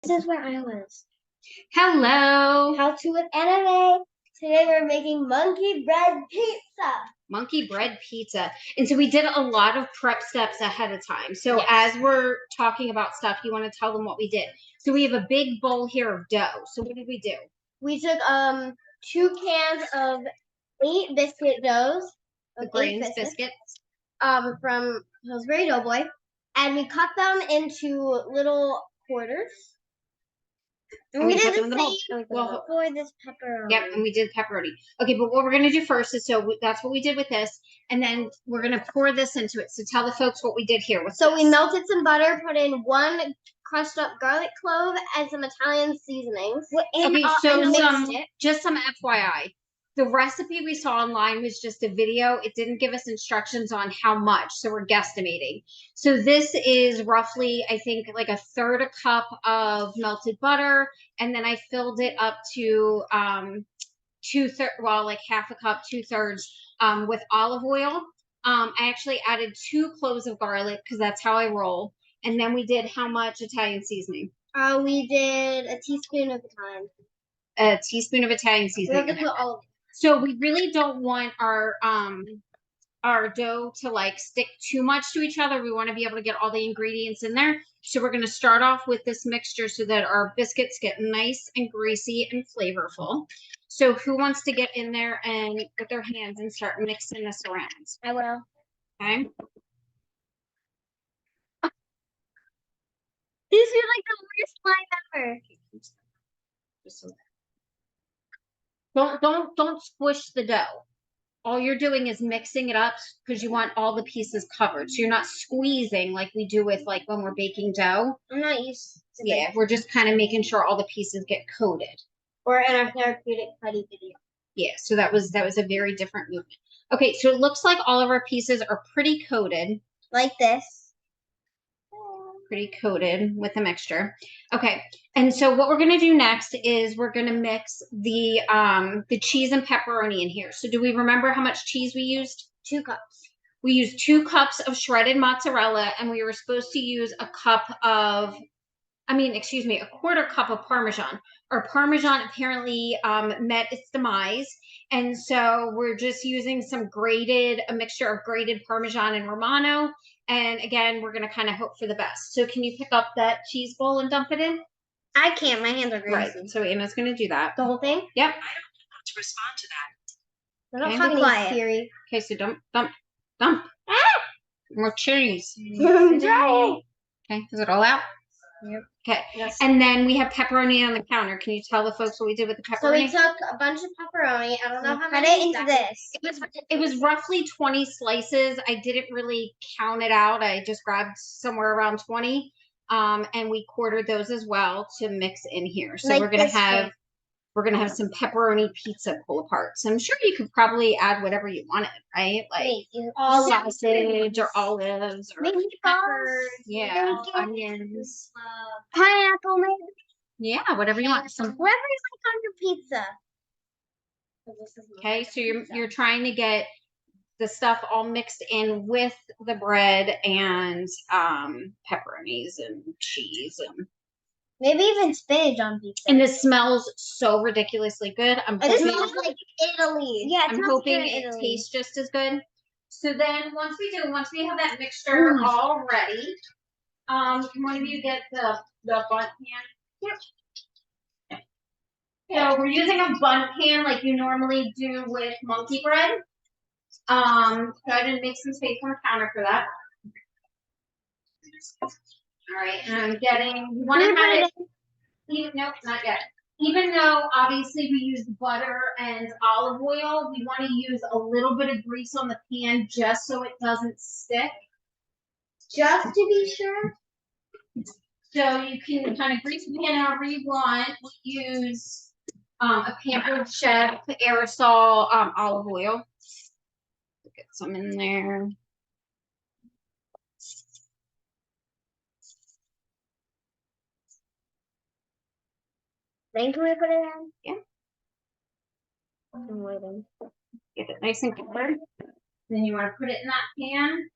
This is where I was. Hello. How to with AnnaMae. Today we're making monkey bread pizza. Monkey bread pizza. And so we did a lot of prep steps ahead of time. So Yes. as we're talking about stuff, you want to tell them what we did. So we have a big bowl here of dough. So what did we do? We took 2 cans of 8 biscuit doughs. The grains biscuits. From Pillsbury Doughboy. And we cut them into little quarters. And we did the same for this pepperoni. Yep, and we did pepperoni. Okay, but what we're going to do first is, that's what we did with this, and then we're going to pour this into it. So tell the folks what we did here. We melted some butter, put in 1 crushed up garlic clove, and some Italian seasonings. Just some FYI. The recipe we saw online was just a video. It didn't give us instructions on how much, so we're guesstimating. So this is roughly, I think, like 1/3 cup of melted butter, and then I filled it up to like 1/2 cup, 2/3 with olive oil. I actually added 2 cloves of garlic because that's how I roll. And then we did how much Italian seasoning? We did a teaspoon of Italian. A teaspoon of Italian seasoning. We have to put all of it. So we really don't want our dough to like stick too much to each other. We want to be able to get all the ingredients in there. So we're going to start off with this mixture so that our biscuits get nice and greasy and flavorful. So who wants to get in there and with their hands and start mixing this around? I will. Okay. These are like the worst slime ever. Don't squish the dough. All you're doing is mixing it up because you want all the pieces covered. So you're not squeezing like we do with like when we're baking dough. I'm not used to that. We're just kind of making sure all the pieces get coated. Or in our therapeutic putty video. Yeah, so that was a very different movement. Okay, so it looks like all of our pieces are pretty coated. Like this. Pretty coated with the mixture. Okay, and so what we're gonna do next is we're gonna mix the cheese and pepperoni in here. So do we remember how much cheese we used? 2 cups. We used 2 cups of shredded mozzarella, and we were supposed to use a 1/4 cup of Parmesan. Our Parmesan apparently met its demise. And so we're just using a mixture of grated Parmesan and Romano. And again, we're going to kind of hope for the best. So can you pick up that cheese bowl and dump it in? I can't. My hands are greasy. Right. So Anna's going to do that. The whole thing? Yep. I don't know how to respond to that. I don't talk to Siri. Okay, so dump. More cheese. Dry. Okay, is it all out? Yep. Okay. Yes. And then we have pepperoni on the counter. Can you tell the folks what we did with the pepperoni? So we took a bunch of pepperoni. I don't know how many. Put it into this. It was roughly 20 slices. I didn't really count it out. I just grabbed somewhere around 20. And we quartered those as well to mix in here. So we're gonna have some pepperoni pizza pull apart. So I'm sure you could probably add whatever you wanted, right? Like sausage or olives or peppers, onions, pineapple, maybe. Yeah, whatever you want. Whatever is like on your pizza. Okay, so you're trying to get the stuff all mixed in with the bread and pepperonis and cheese and maybe even spinach on pizza. And this smells so ridiculously good. It smells like Italy. Yeah, I'm hoping it tastes just as good. So then once we have that mixture all ready, one of you get the bundt pan. Yep. So we're using a bundt pan like you normally do with monkey bread. So I didn't make some space on the counter for that. All right, and I'm getting, you want to have it, nope, not yet. Even though obviously we used butter and olive oil, we want to use a little bit of grease on the pan just so it doesn't stick. Just to be sure. So you can kind of grease the pan however you want. We use a Pampered Chef aerosol olive oil. Get some in there. Then can we put it in? Yeah. I'm waiting. Get it nice and covered. Then you want to put it in that pan.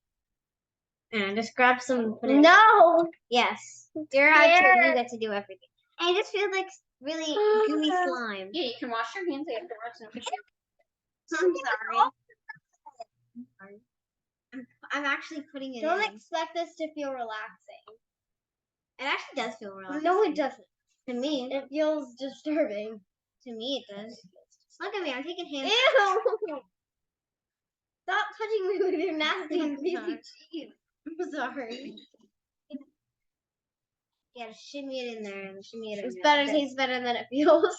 And just grab some. No. Yes. You're actually you get to do everything. I just feel like really gooey slime. Yeah, you can wash your hands afterwards. No big deal. I'm sorry. I'm actually putting it in. Don't expect this to feel relaxing. It actually does feel relaxing. No, it doesn't. To me, it feels disturbing. To me, it does. Look at me. I'm taking hands. Ew! Stop touching me with your nasty greasy cheese. I'm sorry. Yeah, shimmy it in there and shimmy it in there. It's better. It tastes better than it feels.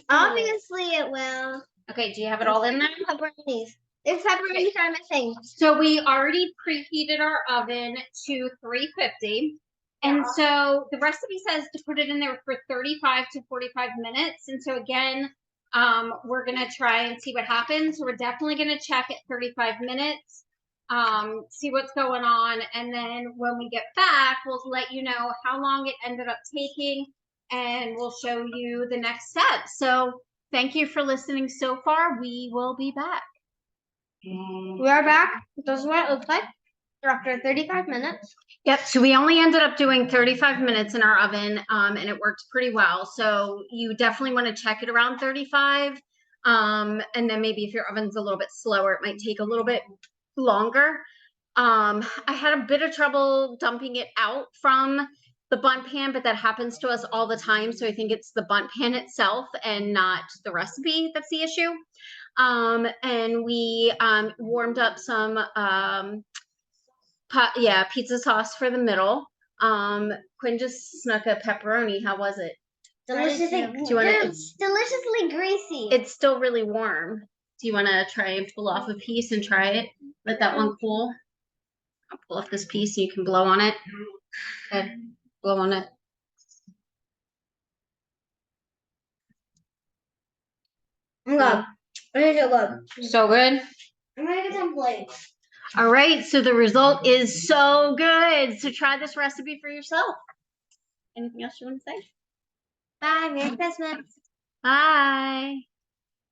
Obviously, it will. Okay, do you have it all in there? Pepperonis. There's pepperonis that are missing. So we already preheated our oven to 350. And so the recipe says to put it in there for 35 to 45 minutes. And so again, we're going to try and see what happens. So we're definitely going to check at 35 minutes, see what's going on. And then when we get back, we'll let you know how long it ended up taking and we'll show you the next step. So thank you for listening so far. We will be back. We are back. This is what it looks like after 35 minutes. Yep, so we only ended up doing 35 minutes in our oven, and it worked pretty well. So you definitely want to check it around 35. And then maybe if your oven's a little bit slower, it might take a little bit longer. I had a bit of trouble dumping it out from the bundt pan, but that happens to us all the time. So I think it's the bundt pan itself and not the recipe that's the issue. And we warmed up some pizza sauce for the middle. Quinn just snuck a pepperoni. How was it? It's deliciously greasy. It's still really warm. Do you want to try and pull off a piece and try it? Let that one cool. I'll pull off this piece so you can blow on it. Okay, blow on it. Good. It is so good. So good. I'm gonna get some plates. All right, so the result is so good. So try this recipe for yourself. Anything else you want to say? Bye. Merry Christmas. Bye.